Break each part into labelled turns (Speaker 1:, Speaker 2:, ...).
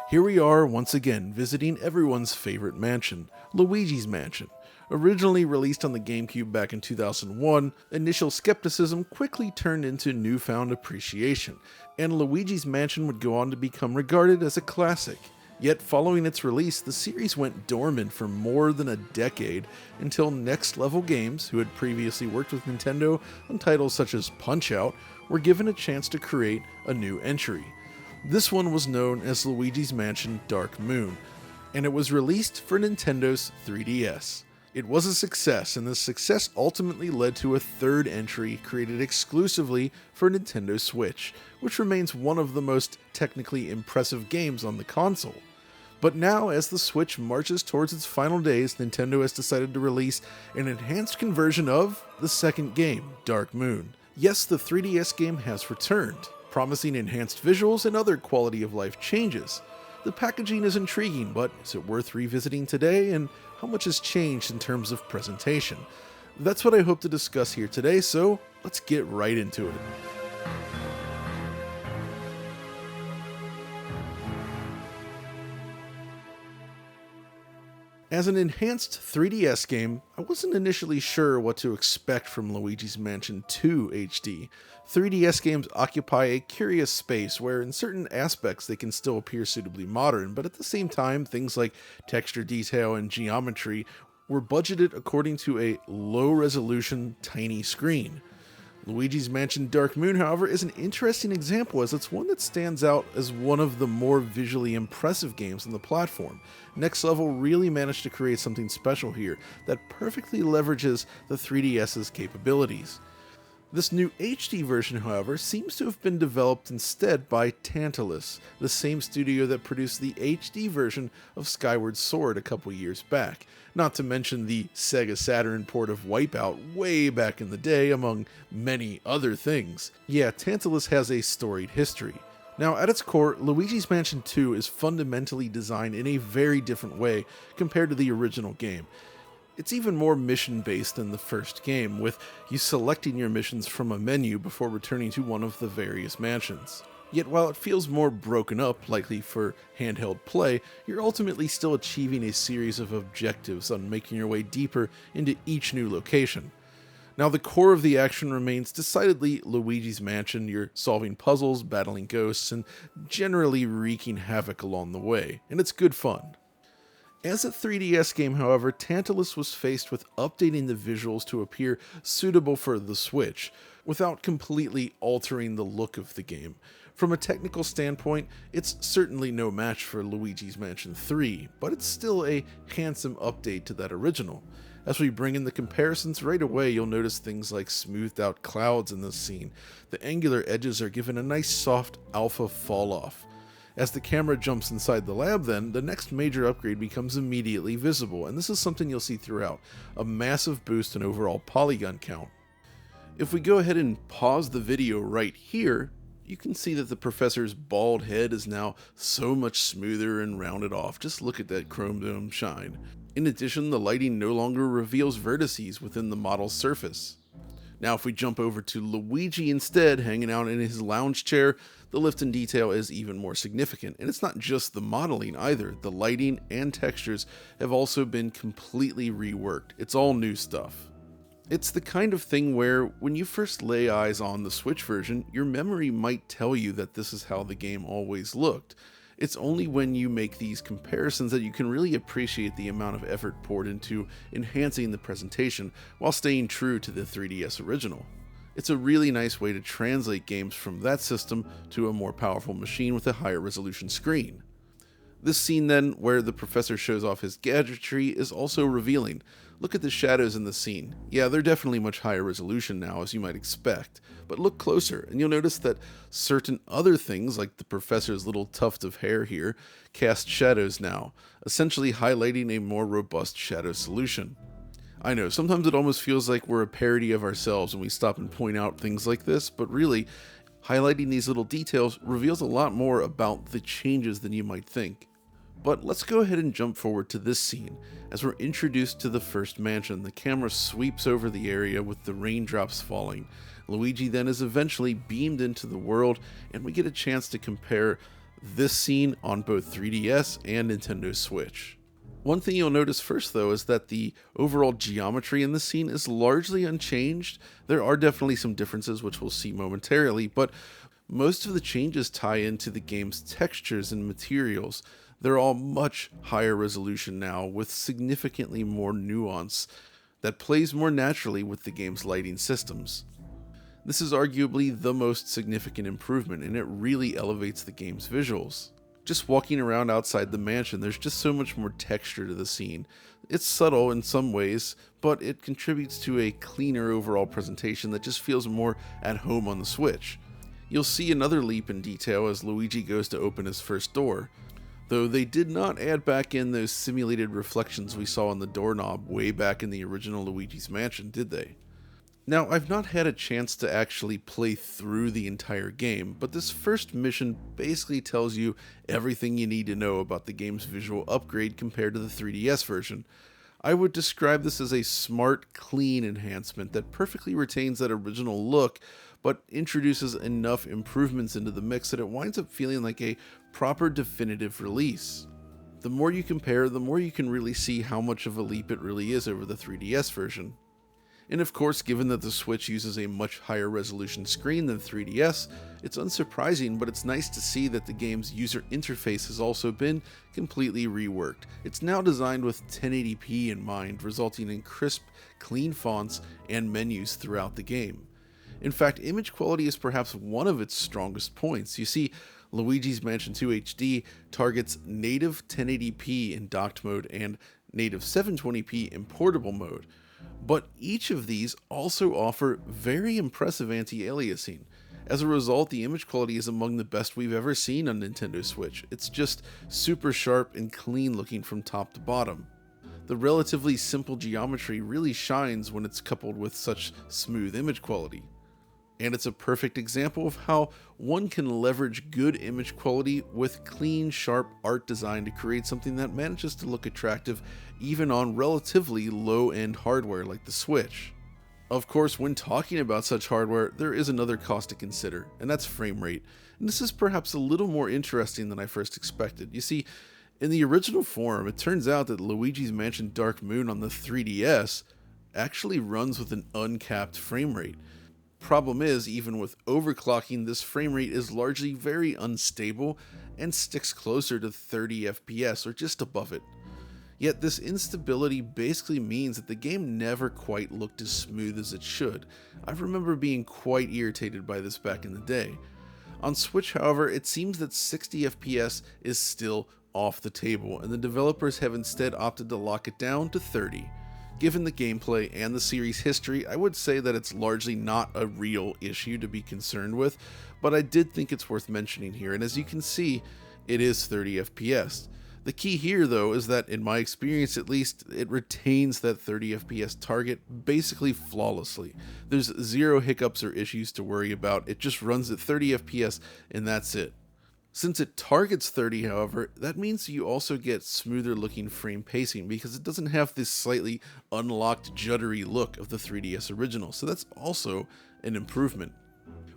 Speaker 1: Here we are once again visiting everyone's favorite mansion, Luigi's Mansion. Originally released on the GameCube back in 2001, initial skepticism quickly turned into newfound appreciation, and Luigi's Mansion would go on to become regarded as a classic. Yet following its release, the series went dormant for more than a decade until Next Level Games, who had previously worked with Nintendo on titles such as Punch-Out!, were given a chance to create a new entry. This one was known as Luigi's Mansion Dark Moon, and it was released for Nintendo's 3DS. It was a success, and this success ultimately led to a third entry created exclusively for Nintendo Switch, which remains one of the most technically impressive games on the console. But now, as the Switch marches towards its final days, Nintendo has decided to release an enhanced conversion of the second game, Dark Moon. Yes, the 3DS game has returned, promising enhanced visuals and other quality of life changes. The packaging is intriguing, but is it worth revisiting today, and how much has changed in terms of presentation? That's what I hope to discuss here today, so let's get right into it. As an enhanced 3DS game, I wasn't initially sure what to expect from Luigi's Mansion 2 HD. 3DS games occupy a curious space where in certain aspects they can still appear suitably modern, but at the same time things like texture detail and geometry were budgeted according to a low-resolution, tiny screen. Luigi's Mansion Dark Moon, however, is an interesting example as it's one that stands out as one of the more visually impressive games on the platform. Next Level really managed to create something special here that perfectly leverages the 3DS's capabilities. This new HD version, however, seems to have been developed instead by Tantalus, the same studio that produced the HD version of Skyward Sword a couple years back, not to mention the Sega Saturn port of Wipeout way back in the day, among many other things. Yeah, Tantalus has a storied history. Now, at its core, Luigi's Mansion 2 is fundamentally designed in a very different way compared to the original game. It's even more mission-based than the first game, with you selecting your missions from a menu before returning to one of the various mansions. Yet while it feels more broken up, likely for handheld play, you're ultimately still achieving a series of objectives on making your way deeper into each new location. Now, the core of the action remains decidedly Luigi's Mansion. You're solving puzzles, battling ghosts, and generally wreaking havoc along the way, and it's good fun. As a 3DS game, however, Tantalus was faced with updating the visuals to appear suitable for the Switch, without completely altering the look of the game. From a technical standpoint, it's certainly no match for Luigi's Mansion 3, but it's still a handsome update to that original. As we bring in the comparisons right away, you'll notice things like smoothed out clouds in this scene. The angular edges are given a nice soft alpha fall off. As the camera jumps inside the lab then, the next major upgrade becomes immediately visible, and this is something you'll see throughout, a massive boost in overall polygon count. If we go ahead and pause the video right here, you can see that the professor's bald head is now so much smoother and rounded off. Just look at that chrome dome shine. In addition, the lighting no longer reveals vertices within the model's surface. Now if we jump over to Luigi instead, hanging out in his lounge chair, the lift in detail is even more significant. And it's not just the modeling either. The lighting and textures have also been completely reworked. It's all new stuff. It's the kind of thing where, when you first lay eyes on the Switch version, your memory might tell you that this is how the game always looked. It's only when you make these comparisons that you can really appreciate the amount of effort poured into enhancing the presentation while staying true to the 3DS original. It's a really nice way to translate games from that system to a more powerful machine with a higher resolution screen. This scene then, where the professor shows off his gadgetry, is also revealing. Look at the shadows in the scene. Yeah, they're definitely much higher resolution now, as you might expect, but look closer and you'll notice that certain other things, like the professor's little tuft of hair here, cast shadows now, essentially highlighting a more robust shadow solution. I know, sometimes it almost feels like we're a parody of ourselves when we stop and point out things like this, but really, highlighting these little details reveals a lot more about the changes than you might think. But let's go ahead and jump forward to this scene. As we're introduced to the first mansion, the camera sweeps over the area with the raindrops falling. Luigi then is eventually beamed into the world, and we get a chance to compare this scene on both 3DS and Nintendo Switch. One thing you'll notice first though is that the overall geometry in this scene is largely unchanged. There are definitely some differences which we'll see momentarily, but most of the changes tie into the game's textures and materials. They're all much higher resolution now with significantly more nuance that plays more naturally with the game's lighting systems. This is arguably the most significant improvement, and it really elevates the game's visuals. Just walking around outside the mansion, there's just so much more texture to the scene. It's subtle in some ways, but it contributes to a cleaner overall presentation that just feels more at home on the Switch. You'll see another leap in detail as Luigi goes to open his first door, though they did not add back in those simulated reflections we saw on the doorknob way back in the original Luigi's Mansion, did they? Now, I've not had a chance to actually play through the entire game, but this first mission basically tells you everything you need to know about the game's visual upgrade compared to the 3DS version. I would describe this as a smart, clean enhancement that perfectly retains that original look, but introduces enough improvements into the mix that it winds up feeling like a proper definitive release. The more you compare, the more you can really see how much of a leap it really is over the 3DS version. And of course, given that the Switch uses a much higher resolution screen than 3DS, it's unsurprising, but it's nice to see that the game's user interface has also been completely reworked. It's now designed with 1080p in mind, resulting in crisp, clean fonts and menus throughout the game. In fact, image quality is perhaps one of its strongest points. You see, Luigi's Mansion 2 HD targets native 1080p in docked mode and native 720p in portable mode. But each of these also offer very impressive anti-aliasing. As a result, the image quality is among the best we've ever seen on Nintendo Switch. It's just super sharp and clean looking from top to bottom. The relatively simple geometry really shines when it's coupled with such smooth image quality. And it's a perfect example of how one can leverage good image quality with clean, sharp art design to create something that manages to look attractive even on relatively low-end hardware like the Switch. Of course, when talking about such hardware, there is another cost to consider, and that's frame rate. And this is perhaps a little more interesting than I first expected. You see, in the original form, it turns out that Luigi's Mansion Dark Moon on the 3DS actually runs with an uncapped frame rate. Problem is, even with overclocking, this frame rate is largely very unstable and sticks closer to 30 FPS or just above it. Yet this instability basically means that the game never quite looked as smooth as it should. I remember being quite irritated by this back in the day. On Switch, however, it seems that 60 FPS is still off the table, and the developers have instead opted to lock it down to 30. Given the gameplay and the series' history, I would say that it's largely not a real issue to be concerned with, but I did think it's worth mentioning here, and as you can see, it is 30 FPS. The key here, though, is that, in my experience at least, it retains that 30 FPS target basically flawlessly. There's zero hiccups or issues to worry about, it just runs at 30 FPS and that's it. Since it targets 30, however, that means you also get smoother looking frame pacing because it doesn't have this slightly unlocked juddery look of the 3DS original, so that's also an improvement.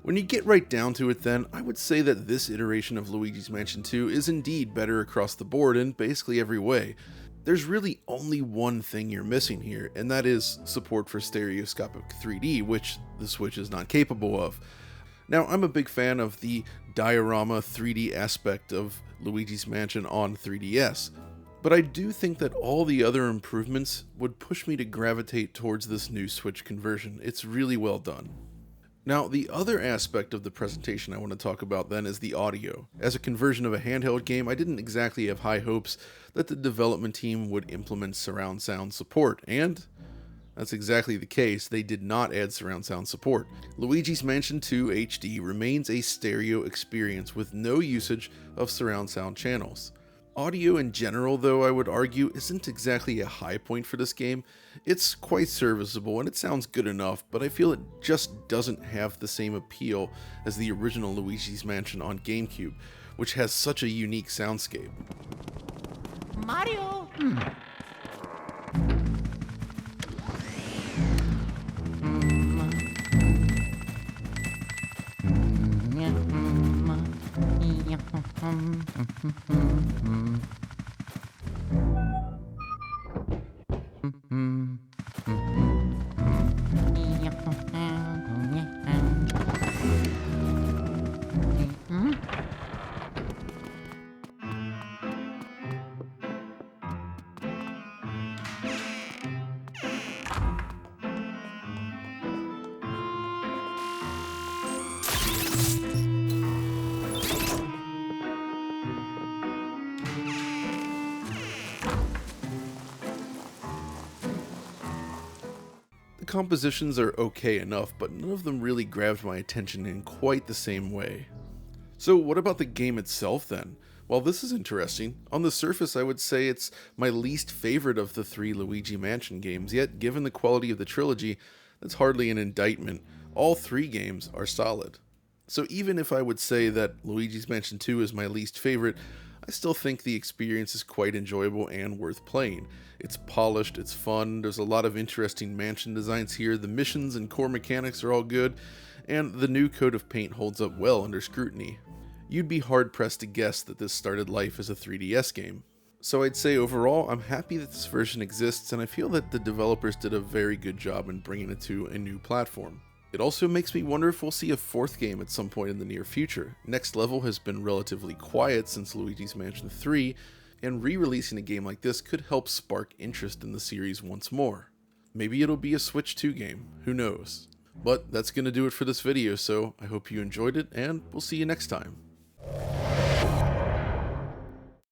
Speaker 1: When you get right down to it then, I would say that this iteration of Luigi's Mansion 2 is indeed better across the board in basically every way. There's really only one thing you're missing here, and that is support for stereoscopic 3D, which the Switch is not capable of. Now, I'm a big fan of the diorama 3D aspect of Luigi's Mansion on 3DS, but I do think that all the other improvements would push me to gravitate towards this new Switch conversion. It's really well done. Now, the other aspect of the presentation I want to talk about then is the audio. As a conversion of a handheld game, I didn't exactly have high hopes that the development team would implement surround sound support, and that's exactly the case. They did not add surround sound support. Luigi's Mansion 2 HD remains a stereo experience with no usage of surround sound channels. Audio in general, though, I would argue, isn't exactly a high point for this game. It's quite serviceable and it sounds good enough, but I feel it just doesn't have the same appeal as the original Luigi's Mansion on GameCube, which has such a unique soundscape.
Speaker 2: Mario!
Speaker 1: The compositions are okay enough, but none of them really grabbed my attention in quite the same way. So what about the game itself then? While this is interesting, on the surface I would say it's my least favorite of the three Luigi Mansion games, yet given the quality of the trilogy, that's hardly an indictment. All three games are solid. So even if I would say that Luigi's Mansion 2 is my least favorite, I still think the experience is quite enjoyable and worth playing. It's polished, it's fun, there's a lot of interesting mansion designs here, the missions and core mechanics are all good, and the new coat of paint holds up well under scrutiny. You'd be hard pressed to guess that this started life as a 3DS game. So I'd say overall, I'm happy that this version exists, and I feel that the developers did a very good job in bringing it to a new platform. It also makes me wonder if we'll see a fourth game at some point in the near future. Next Level has been relatively quiet since Luigi's Mansion 3, and re-releasing a game like this could help spark interest in the series once more. Maybe it'll be a Switch 2 game, who knows. But that's going to do it for this video, so I hope you enjoyed it, and we'll see you next time.